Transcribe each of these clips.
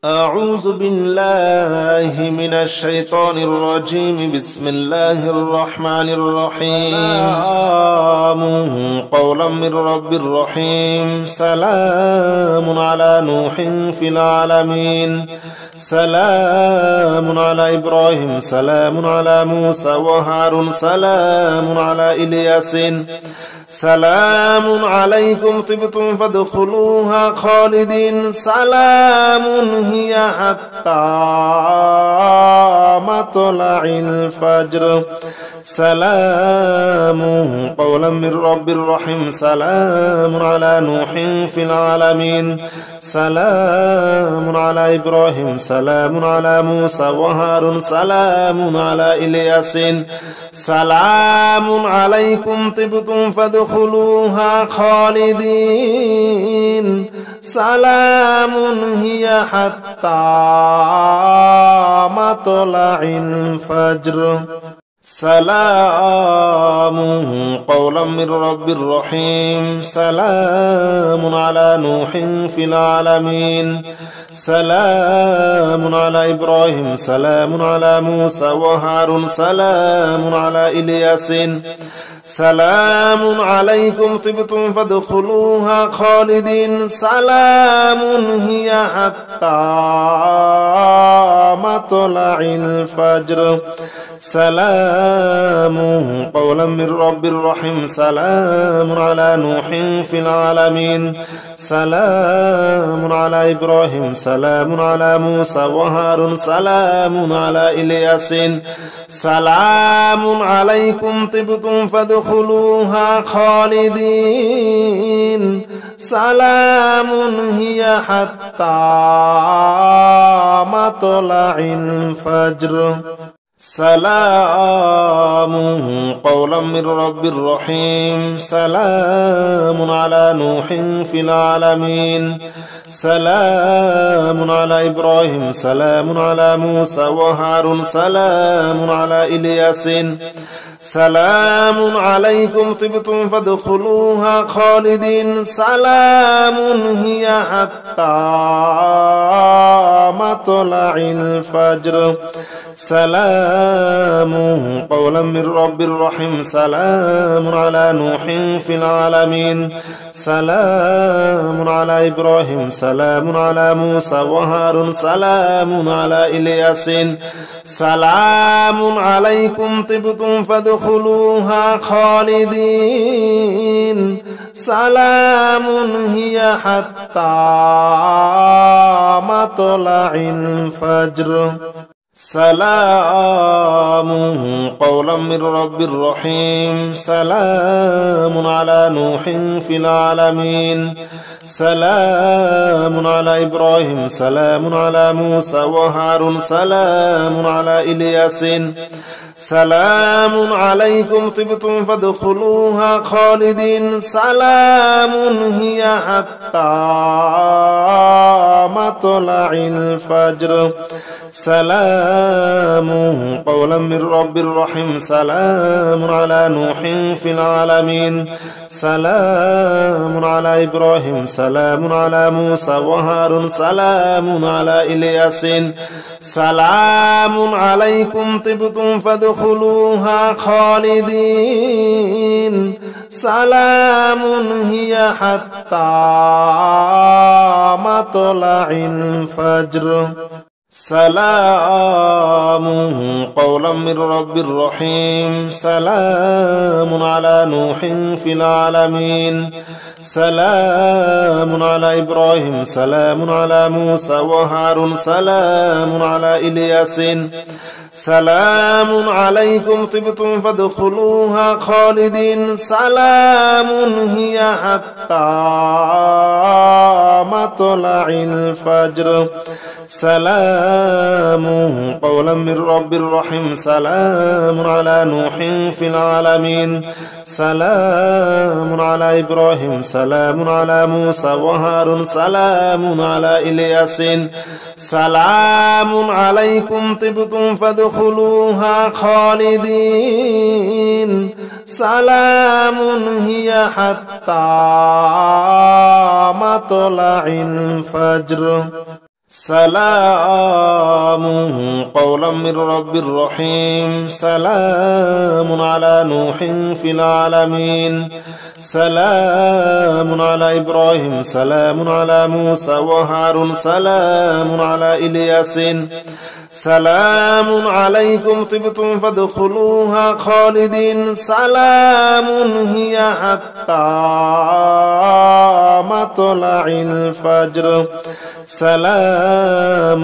أعوذ بالله من الشيطان الرجيم. بسم الله الرحمن الرحيم. قولا من رب الرحيم. سلام على نوح في العالمين. سلام على إبراهيم. سلام على موسى وهارون. سلام على إلياس. سلام عليكم طبتم فادخلوها خالدين. سلام هي حتى مطلع الفجر. سلام قولا من رب الرحيم. سلام على نوح في العالمين. سلام على إبراهيم. سلام على موسى وهارون. سلام على إلياس. سلام عليكم طبتم فادخلوها خالدين. سلام هي حتى مطلع الفجر. سلام قولا من رب الرحيم. سلام على نوح في العالمين. سلام على إبراهيم. سلام على موسى وهارون. سلام على إلياس. سلام عليكم طبتم فادخلوها خالدين. سلام هي حتى مطلع الفجر. سلام قولا من رب الرحيم. سلام على نوح في العالمين. سلام على إبراهيم. سلام على موسى وهارون. سلام على إلياس. سلام عليكم طبتم فادخلوها خالدين. سلام هي حتى مطلع الفجر. سلام قولا من رب الرحيم. سلام على نوح في العالمين. سلام على إبراهيم. سلام على موسى وهارون. سلام على إلياس. سلام عليكم طبتم فادخلوها خالدين. سلام هي حتى مطلع الفجر. سلام قولا من رب الرحيم. سلام على نوح في العالمين. سلام على إبراهيم. سلام على موسى وهارون. سلام على إلياس. سلام عليكم طبتم فادخلوها خالدين. سلام هي حتى مطلع الفجر. سلام قولا من رب الرحيم. سلام على نوح في العالمين. سلام على إبراهيم. سلام على موسى وهارون. سلام على إلياس. سلام عليكم طبتم فادخلوها خالدين. سلام هي حتى مطلع الفجر. سلام قولا من رب الرحيم. سلام على نوح في العالمين. سلام على إبراهيم. سلام على موسى وهارون. سلام على إلياس. سلام عليكم طبتم فادخلوها خالدين. سلام هي حتى مطلع الفجر. سلام قولا من رب الرحيم. سلام على نوح في العالمين. سلام على إبراهيم. سلام على موسى وهارون. سلام على إلياس. سلام عليكم طبتم فادخلوها خالدين. سلام هي حتى مطلع الفجر. سلام قولا من رب الرحيم. سلام على نوح في العالمين. سلام على إبراهيم. سلام على موسى وهارون. سلام على إلياس. سلام عليكم طبتم فادخلوها خالدين. سلام هي حتى مطلع الفجر. سلام قولا من رب رحيم سلام على نوح في العالمين سلام على إبراهيم سلام على موسى وهارون سلام على إلياس سلام عليكم طبتم فادخلوها خالدين سلام هي حتى مطلع الفجر سلام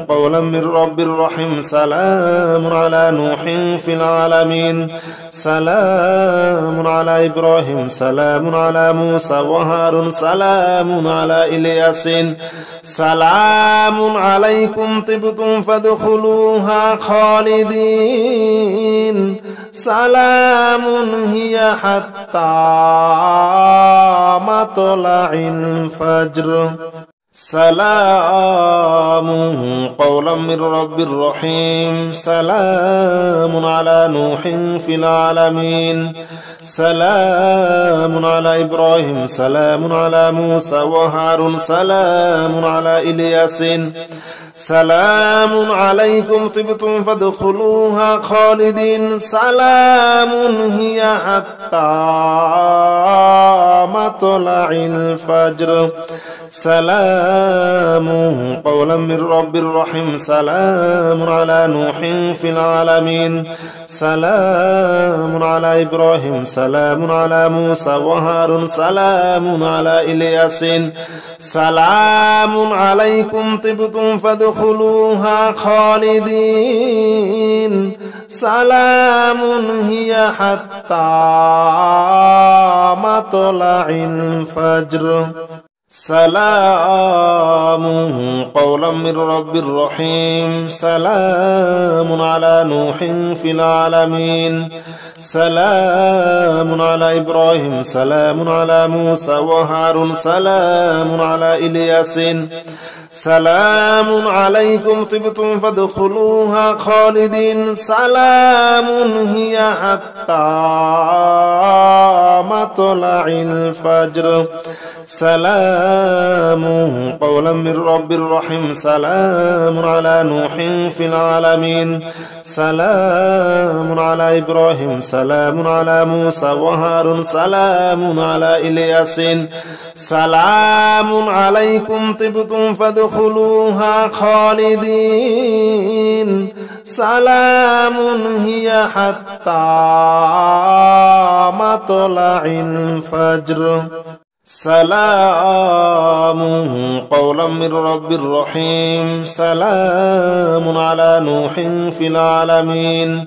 قولا من رب رحيم سلام على نوح في العالمين سلام على إبراهيم سلام على موسى وهارون سلام على إلياس سلام عليكم طبتم فادخلوها خالدين سلام هي حتى مطلع الفجر سلام قولا من رب رحيم سلام على نوح في العالمين سلام على إبراهيم سلام على موسى وهارون سلام على إلياس سلام عليكم طبتم فادخلوها خالدين سلام هي حتى مطلع الفجر سلام قولا من رب رحيم سلام على نوح في العالمين سلام على إبراهيم سلام على موسى وهارون سلام على إلياس سلام عليكم طبتم فادخلوها خالدين سلام هي حتى مطلع الفجر سلام قولا من رب رحيم سلام على نوح في العالمين سلام على إبراهيم سلام على موسى وهارون سلام على إلياس سلام عليكم طبتم فادخلوها خالدين سلام هي حتى مطلع الفجر سلام قولا من رب رحيم سلام على نوح في العالمين سلام على إبراهيم سلام على موسى وهارون سلام على إلياس سلام عليكم طبتم فادخلوها خالدين سلام هي حتى مطلع الفجر سلام قولا من رب رحيم سلام على نوح في العالمين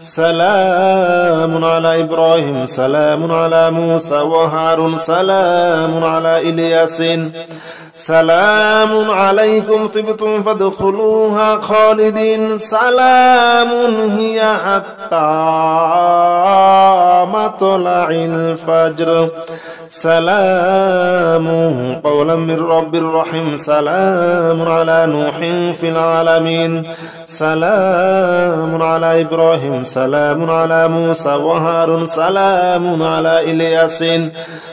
سلام على إبراهيم سلام على موسى وهارون سلام على إلياس سلام عليكم طبتم فادخلوها خالدين سلام هي حتى مطلع الفجر سلام قولا من رب رحيم سلام على نوح في العالمين سلام على إبراهيم سلام على موسى وهارون سلام على إلياس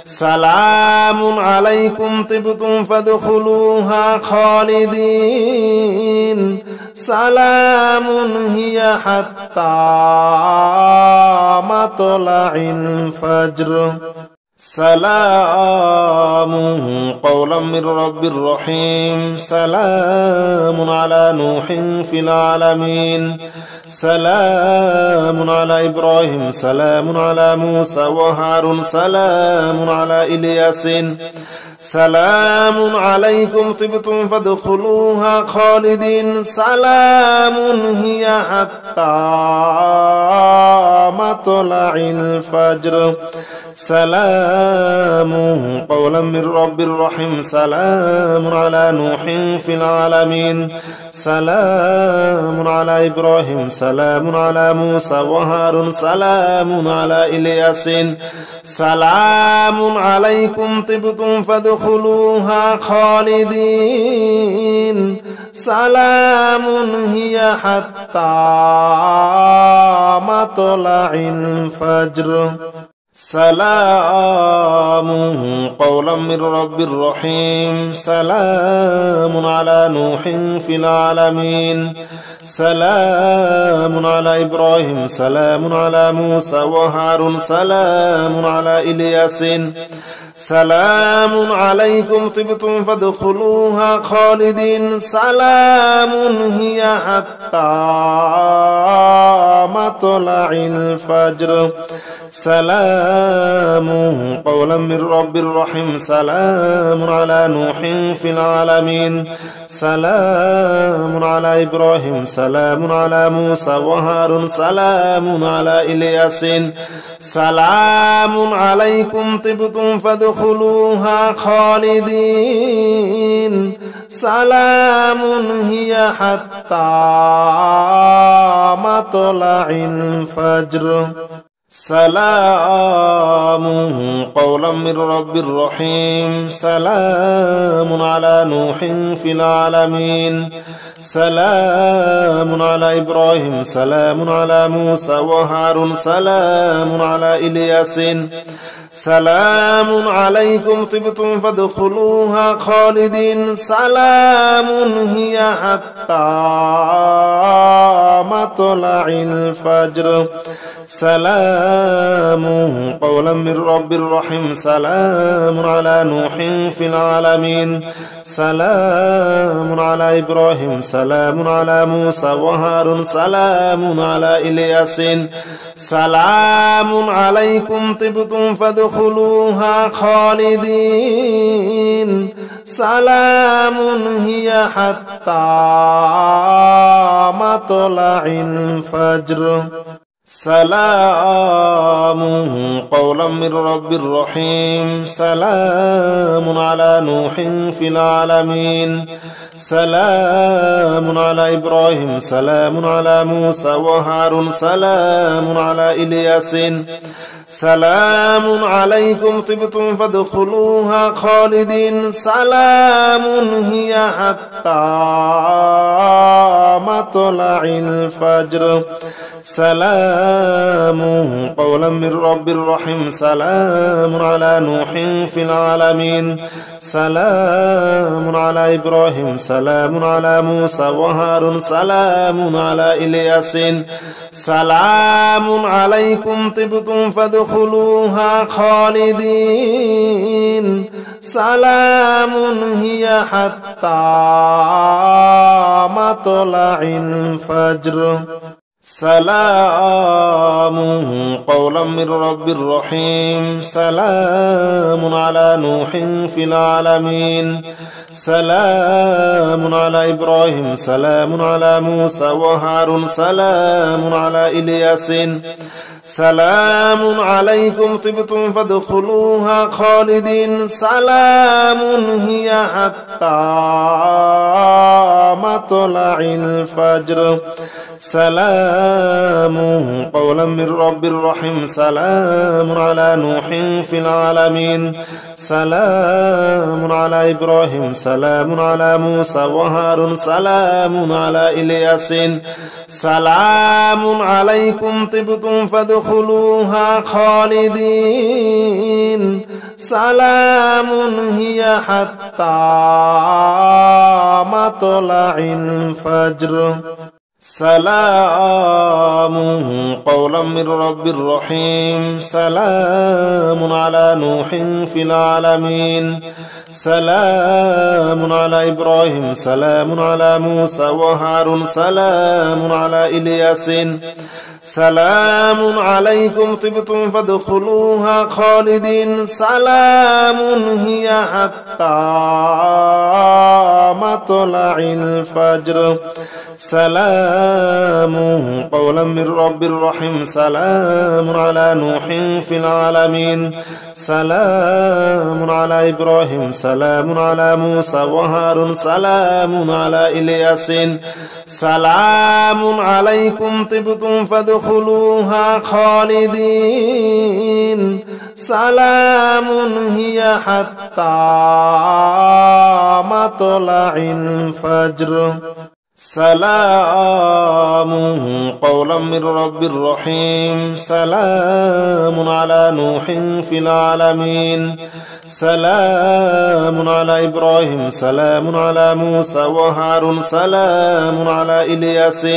سلام عليكم طبتم فادخلوها خالدين سلام هي حتى مطلع الفجر سلام قولا من رب رحيم سلام على نوح في العالمين سلام على إبراهيم سلام على موسى وهارون سلام على إلياس سلام عليكم طبتم فادخلوها خالدين سلام هي حتى مطلع الفجر سلام قولا من رب رحيم سلام على نوح في العالمين سلام على إبراهيم سلام على موسى وهارون سلام على إلياس سلام عليكم طبتم فادخلوها خالدين سلام هي حتى مطلع الفجر سلام قولا من رب رحيم سلام على نوح في العالمين سلام على إبراهيم سلام على موسى وهارون سلام على إلياس سلام عليكم طبتم فادخلوها خالدين سلام هي حتى مطلع الفجر سلام قولا من رب رحيم سلام على نوح في العالمين سلام على إبراهيم سلام على موسى وهارون سلام على إلياس سلام عليكم طبتم فادخلوها خالدين سلام هي حتى مطلع الفجر سلام قولا من رب رحيم سلام على نوح في العالمين سلام على إبراهيم سلام على موسى وهارون سلام على إلياس سلام عليكم طبتم فادخلوها خالدين سلام هي حتى مطلع الفجر سلام قولا من رب رحيم سلام على نوح في العالمين سلام على إبراهيم سلام على موسى وهارون سلام على إلياس سلام عليكم طبتم فادخلوها خالدين سلام هي حتى مطلع الفجر سلام قولا من رب رحيم سلام على نوح في العالمين سلام على إبراهيم سلام على موسى وهارون سلام على إلياس سلام عليكم طبتم فادخلوها خالدين سلام هي حتى مطلع الفجر سلام قولا من رب رحيم سلام على نوح في العالمين سلام على إبراهيم سلام على موسى وهارون سلام على إلياس سلام عليكم طبتم فادخلوها خالدين سلام هي حتى مطلع الفجر سلام قولا من رب رحيم سلام على نوح في العالمين سلام على إبراهيم سلام على موسى وهارون سلام على إلياس سلام عليكم طبتم فادخلوها خالدين سلام هي حتى مطلع الفجر سلام قولا من رب رحيم سلام على نوح في العالمين سلام على إبراهيم سلام على موسى وهارون سلام على إلياس سلام عليكم طبتم فادخلوها خالدين سلام هي حتى مطلع الفجر سلام قولا من رب رحيم سلام على نوح في العالمين سلام على إبراهيم سلام على موسى وهارون سلام على إلياس سلام عليكم طبتم فادخلوها خالدين سلام هي حتى مطلع الفجر سلام قولا من رب رحيم سلام على نوح في العالمين سلام على إبراهيم سلام على موسى وهارون سلام على إلياس سلام عليكم طبتم فادخلوها خالدين سلام هي حتى مطلع الفجر سلام قولا من رب رحيم سلام على نوح في العالمين سلام على إبراهيم سلام على موسى وهارون سلام على إلياس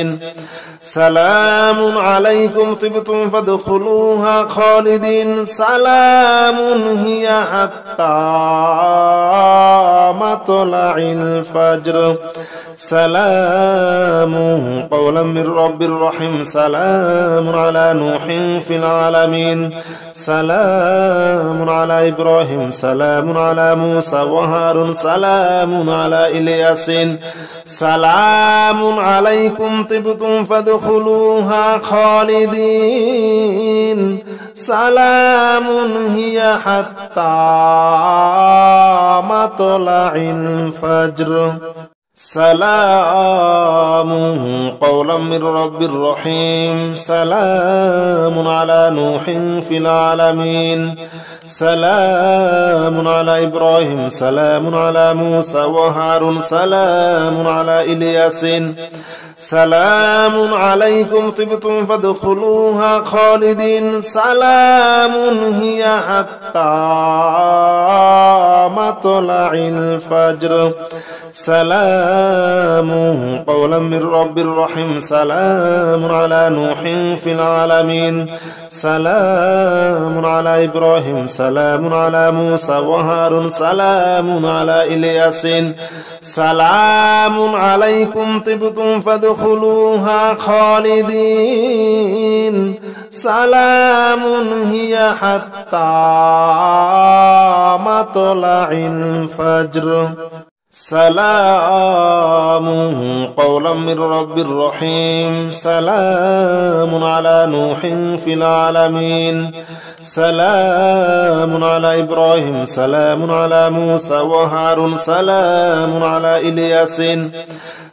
سلام عليكم طبتم فادخلوها خالدين سلام هي حتى مطلع الفجر سلام قولا من رب رحيم سلام على نوح في العالمين سلام على إبراهيم سلام على موسى وهارون سلام على إلياس سلام عليكم طبتم فادخلوها خالدين سلام هي حتى مطلع الفجر سلام قولا من رب رحيم سلام على نوح في العالمين سلام على إبراهيم سلام على موسى وهارون سلام على إلياس سلام عليكم طبتم فادخلوها خالدين سلام هي حتى مطلع الفجر سلام قولا من رب رحيم سلام على نوح في العالمين سلام على إبراهيم سلام على موسى وهارون سلام على إلياس سلام عليكم طبتم فادخلوها خالدين سلام هي حتى مطلع الفجر سلام قولا من رب رحيم سلام على نوح في العالمين سلام على إبراهيم سلام على موسى وهارون سلام على إلياس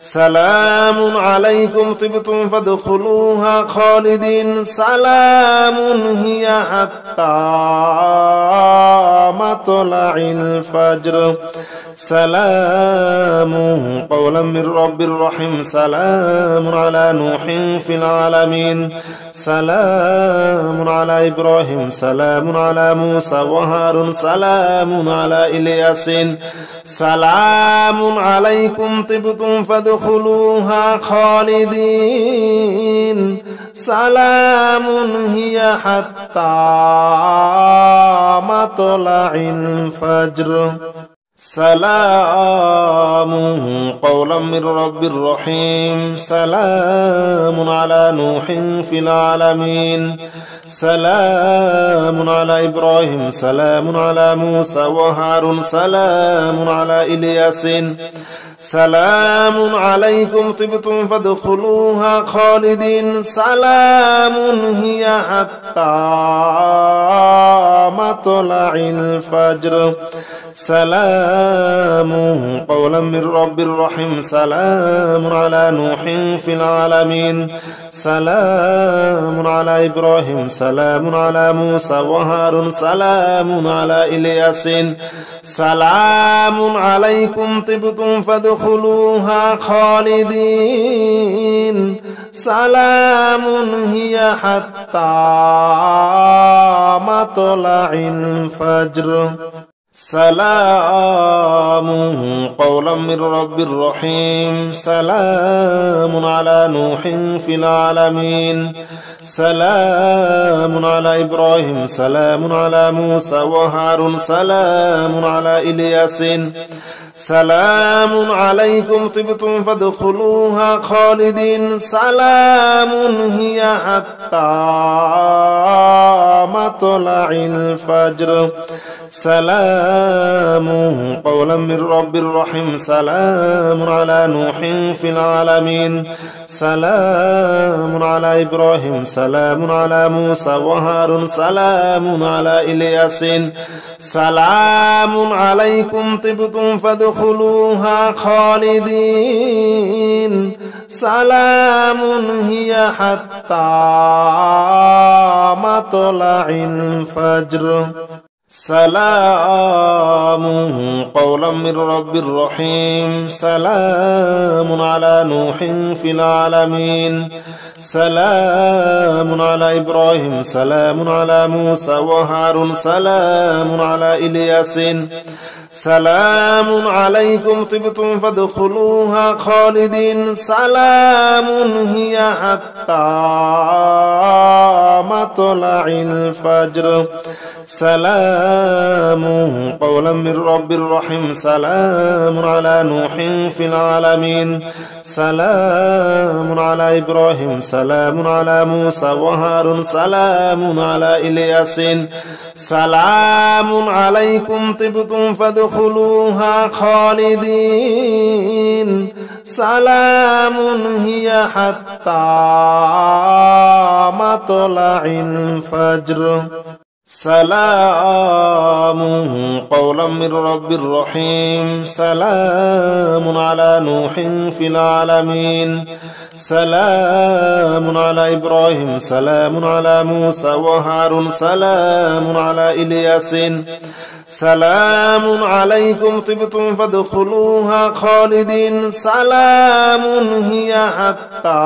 سلام عليكم طبتم فادخلوها خالدين سلام هي حتى مطلع الفجر سلام قولا من رب رحيم سلام على نوح في العالمين سلام على إبراهيم سلام على موسى وهارون سلام على إلياس سلام عليكم طبتم فادخلوها خالدين سلام هي حتى مطلع الفجر سلام قولا من رب رحيم سلام على نوح في العالمين سلام على إبراهيم سلام على موسى وهارون سلام على إلياس سلام عليكم طبتم فادخلوها خالدين سلام هي حتى مطلع الفجر سلام قولا من رب رحيم سلام على نوح في العالمين سلام على إبراهيم سلام على موسى وهارون سلام على إلياس سلام عليكم طبتم فادخلوها خالدين سلام هي حتى مطلع الفجر سلام قولا من رب رحيم سلام على نوح في العالمين سلام على إبراهيم سلام على موسى وهارون سلام على إلياس سلام عليكم طبتم فادخلوها خالدين سلام هي حتى مطلع الفجر سلام قولا من رب رحيم سلام على نوح في العالمين سلام على إبراهيم سلام على موسى وهارون سلام على إلياس سلام عليكم طبتم فادخلوها خالدين سلام هي حتى مطلع الفجر سلام قولا من رب رحيم سلام على نوح في العالمين سلام على إبراهيم سلام على موسى وهارون سلام على إلياس سلام عليكم طبتم فادخلوها خالدين سلام هي حتى مطلع الفجر سلام قولا من رب رحيم سلام على نوح في العالمين سلام على إبراهيم سلام على موسى وهارون سلام على إلياس سلام عليكم طبتم فادخلوها خالدين سلام هي حتى مطلع الفجر سلام قولا من رب رحيم سلام على نوح في العالمين سلام على إبراهيم سلام على موسى وهارون سلام على إلياس سلام عليكم طبتم فادخلوها خالدين سلام هي حتى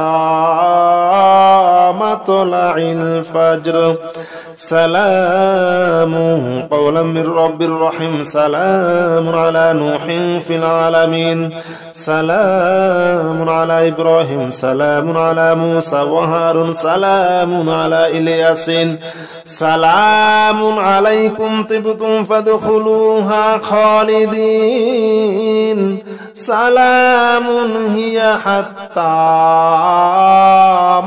مطلع الفجر سلام قولا من رب رحيم سلام على نوح في العالمين سلام على إبراهيم سلام على موسى وهارون سلام على إلياس سلام عليكم طبتم فادخلوها خالدين سلام هي حتى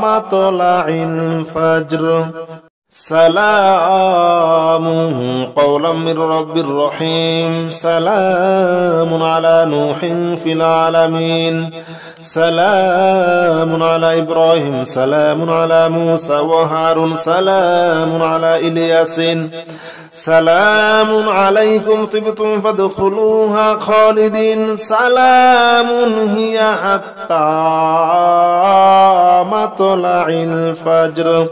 مطلع الفجر سلام قولا من رب رحيم سلام على نوح في العالمين سلام على إبراهيم سلام على موسى وهارون سلام على إلياس سلام عليكم طبتم فادخلوها خالدين سلام هي حتى مطلع الفجر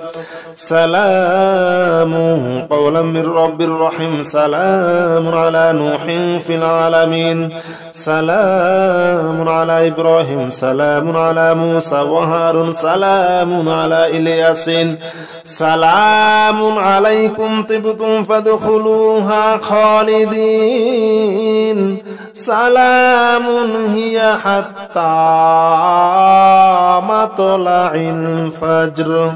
سلام قولا من رب رحيم سلام على نوح في العالمين سلام على إبراهيم سلام على موسى وهارون سلام على إلياس سلام عليكم طبتم فادخلوها خالدين سلام هي حتى مطلع الفجر